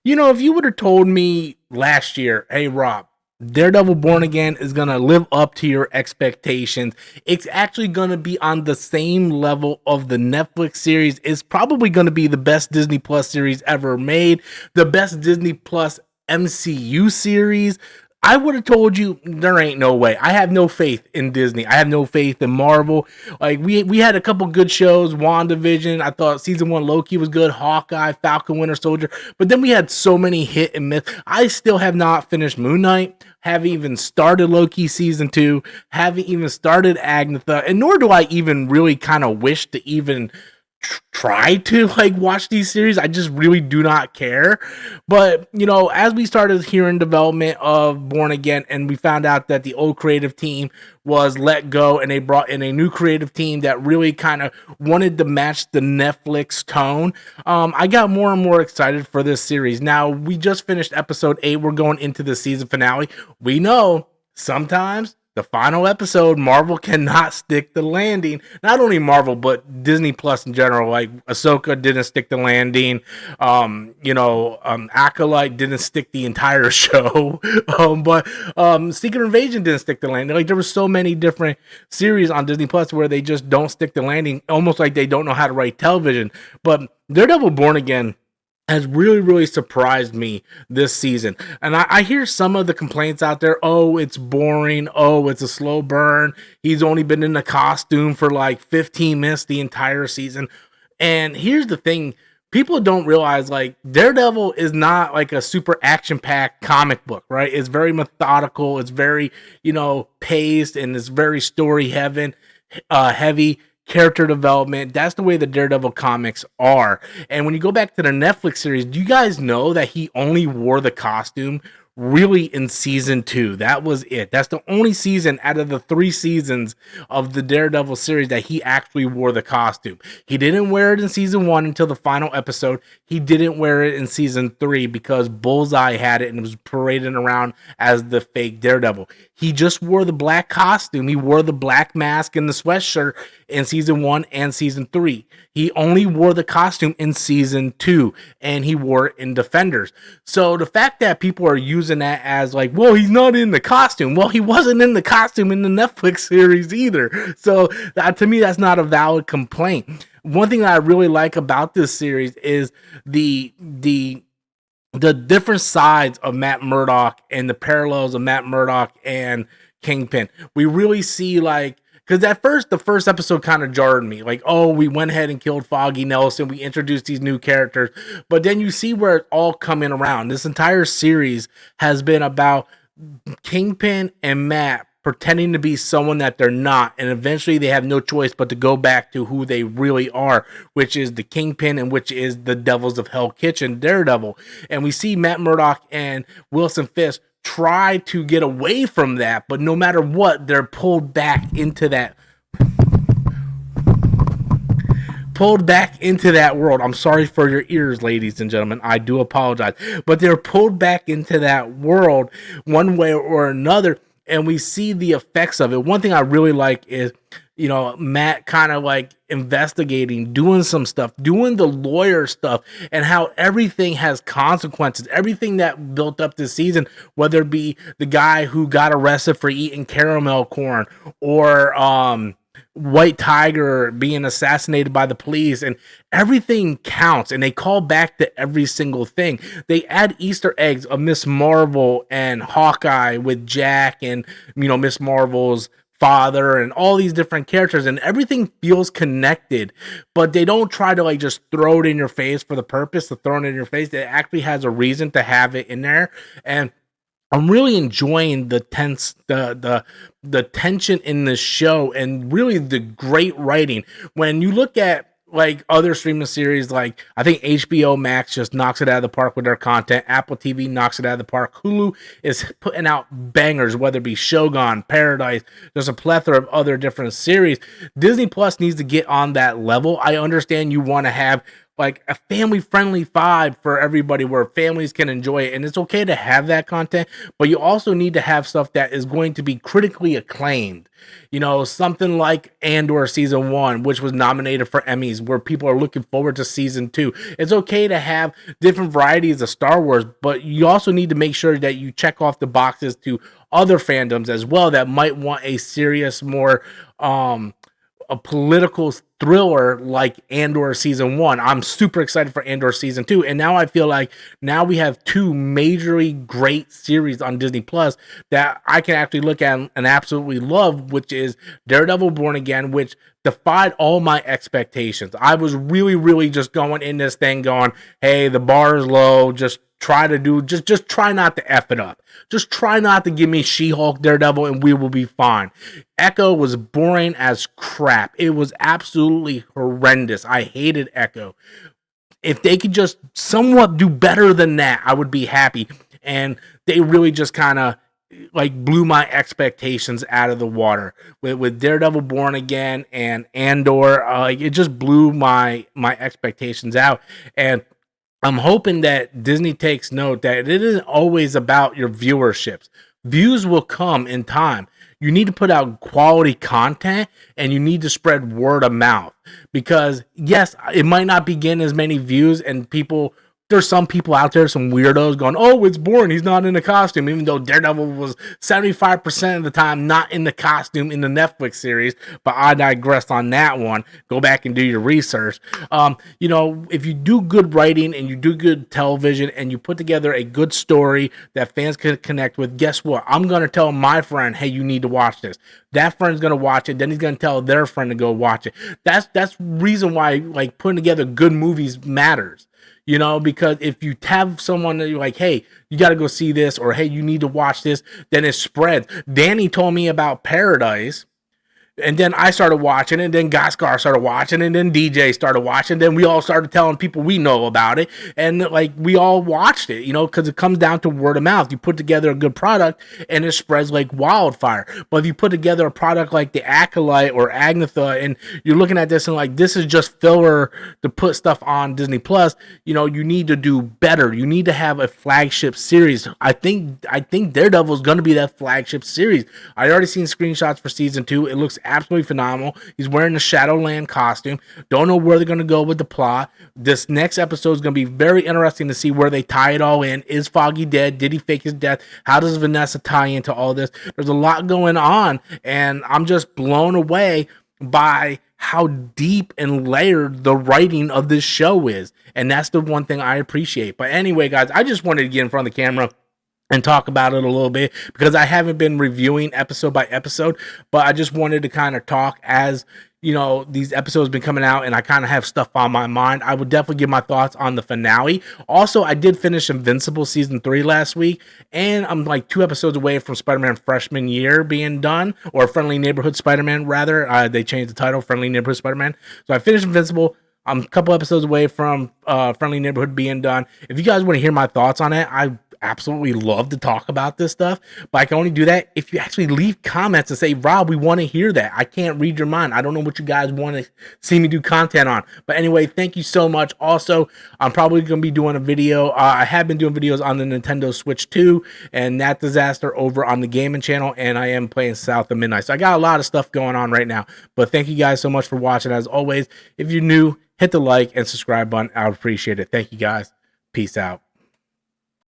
If you would have told me last year, hey, Rob, Daredevil Born Again is going to live up to your expectations. It's actually going to be on the same level of the Netflix series. It's probably going to be the best Disney Plus series ever made, the best Disney Plus MCU series. I would have told you there ain't no way. I have no faith in Disney. I have no faith in Marvel. Like we had a couple good shows, WandaVision. I thought season 1 Loki was good, Hawkeye, Falcon Winter Soldier. But then we had so many hit and miss. I still have not finished Moon Knight. Haven't even started Loki season 2. Haven't even started Agnetha, and nor do I even really kind of wish to even try to like watch these series. I just really do not care. But as we started hearing development of Born Again, and we found out that the old creative team was let go, and they brought in a new creative team that really kind of wanted to match the Netflix tone, I got more and more excited for this series. Now, we just finished episode 8. We're going into the season finale. We know sometimes the final episode, Marvel cannot stick the landing. Not only but Disney Plus in general. Like Ahsoka didn't stick the landing. Acolyte didn't stick the entire show. But Secret Invasion didn't stick the landing. Like there were so many different series on Disney Plus where they just don't stick the landing, almost like they don't know how to write television. But Daredevil Born Again has really, really surprised me this season. And I hear some of the complaints out there. Oh, it's boring. Oh, it's a slow burn. He's only been in the costume for like 15 minutes the entire season. And here's the thing. People don't realize like Daredevil is not like a super action-packed comic book, right? It's very methodical. It's very, paced, and it's very story heavy character development. That's the way the Daredevil comics are. And when you go back to the Netflix series, do you guys know that he only wore the costume really in season 2? That was it. That's the only season out of the 3 seasons of the Daredevil series that he actually wore the costume. He didn't wear it in season 1 until the final episode. He didn't wear it in season 3 because Bullseye had it and was parading around as the fake Daredevil. He just wore the black costume. He wore the black mask and the sweatshirt in season 1 and season 3. He only wore the costume in season 2, and he wore it in Defenders. So the fact that people are using that as like, well, he's not in the costume. Well, he wasn't in the costume in the Netflix series either. So to me, that's not a valid complaint. One thing that I really like about this series is the different sides of Matt Murdock and the parallels of Matt Murdock and Kingpin. We really see like, because at first, the first episode kind of jarred me. Like, oh, we went ahead and killed Foggy Nelson. We introduced these new characters. But then you see where it's all coming around. This entire series has been about Kingpin and Matt pretending to be someone that they're not. And eventually they have no choice but to go back to who they really are, which is the Kingpin and which is the Devils of Hell Kitchen, Daredevil. And we see Matt Murdock and Wilson Fisk try to get away from that, but no matter what, they're pulled back into that world. I'm sorry for your ears, ladies and gentlemen. I do apologize. But they're pulled back into that world one way or another, and we see the effects of it. One thing I really like is, Matt kind of like investigating, doing some stuff, doing the lawyer stuff, and how everything has consequences. Everything that built up this season, whether it be the guy who got arrested for eating caramel corn, or White Tiger being assassinated by the police, and everything counts, and they call back to every single thing. They add Easter eggs of Miss Marvel and Hawkeye with Jack and Miss Marvel's father and all these different characters, and everything feels connected, but they don't try to like just throw it in your face for the purpose of throwing it in your face. It actually has a reason to have it in there, and I'm really enjoying the tension in this show, and really the great writing. When you look at like other streaming series, like I think HBO Max just knocks it out of the park with their content. Apple TV knocks it out of the park. Hulu is putting out bangers, whether it be Shogun, Paradise, there's a plethora of other different series. Disney Plus needs to get on that level. I understand you want to have like a family friendly vibe for everybody where families can enjoy it. And it's okay to have that content, but you also need to have stuff that is going to be critically acclaimed. You know, something like Andor season 1, which was nominated for Emmys, where people are looking forward to season 2. It's okay to have different varieties of Star Wars, but you also need to make sure that you check off the boxes to other fandoms as well that might want a serious, more a political thriller like Andor season 1. I'm super excited for Andor season 2, and now I feel like now we have two majorly great series on Disney Plus that I can actually look at and absolutely love, which is Daredevil Born Again, which defied all my expectations. I was really just going in this thing going, hey, the bar is low, just try to do, just try not to F it up. Just try not to give me She-Hulk, Daredevil, and we will be fine. Echo was boring as crap. It was absolutely horrendous. I hated Echo. If they could just somewhat do better than that, I would be happy. And they really just kind of like blew my expectations out of the water with Daredevil Born Again and Andor. It just blew my expectations out. And I'm hoping that Disney takes note that it isn't always about your viewerships. Views will come in time. You need to put out quality content and you need to spread word of mouth, because yes, it might not be getting as many views, and there's some people out there, some weirdos going, oh, it's boring, he's not in the costume, even though Daredevil was 75% of the time not in the costume in the Netflix series. But I digressed on that one. Go back and do your research. You know, if you do good writing and you do good television and you put together a good story that fans can connect with, guess what? I'm going to tell my friend, hey, you need to watch this. That friend's going to watch it. Then he's going to tell their friend to go watch it. That's reason why like putting together good movies matters. You know, because if you have someone that you're like, hey, you got to go see this, or hey, you need to watch this, then it spreads. Danny told me about Paradise, and then I started watching, and then Gaskar started watching, and then DJ started watching. Then we all started telling people we know about it, and like we all watched it, you know, because it comes down to word of mouth. You put together a good product, and it spreads like wildfire. But if you put together a product like The Acolyte or Agnatha, and you're looking at this and like this is just filler to put stuff on Disney Plus, you know, you need to do better. You need to have a flagship series. I think Daredevil is going to be that flagship series. I already seen screenshots for season 2. It looks absolutely phenomenal. He's wearing the Shadowland costume. Don't know where they're going to go with the plot. This next episode is going to be very interesting to see where they tie it all in. Is Foggy dead? Did he fake his death? How does Vanessa tie into all this? There's a lot going on, and I'm just blown away by how deep and layered the writing of this show is. And that's the one thing I appreciate. But anyway, guys, I just wanted to get in front of the camera and talk about it a little bit, because I haven't been reviewing episode by episode, but I just wanted to kind of talk as, you know, these episodes been coming out and I kind of have stuff on my mind. I would definitely give my thoughts on the finale. Also, I did finish Invincible season 3 last week, and I'm like 2 episodes away from Spider-Man Freshman Year being done, or Friendly Neighborhood Spider-Man rather. They changed the title, Friendly Neighborhood Spider-Man. So I finished Invincible. I'm a couple episodes away from Friendly Neighborhood being done. If you guys want to hear my thoughts on it, I absolutely love to talk about this stuff, but I can only do that if you actually leave comments and say, Rob, we want to hear that. I can't read your mind. I don't know what you guys want to see me do content on. But anyway, thank you so much. Also, I'm probably going to be doing a video. I have been doing videos on the Nintendo Switch 2 and that disaster over on the gaming channel, and I am playing South of Midnight. So I got a lot of stuff going on right now. But thank you guys so much for watching. As always, if you're new, hit the like and subscribe button. I would appreciate it. Thank you guys. Peace out.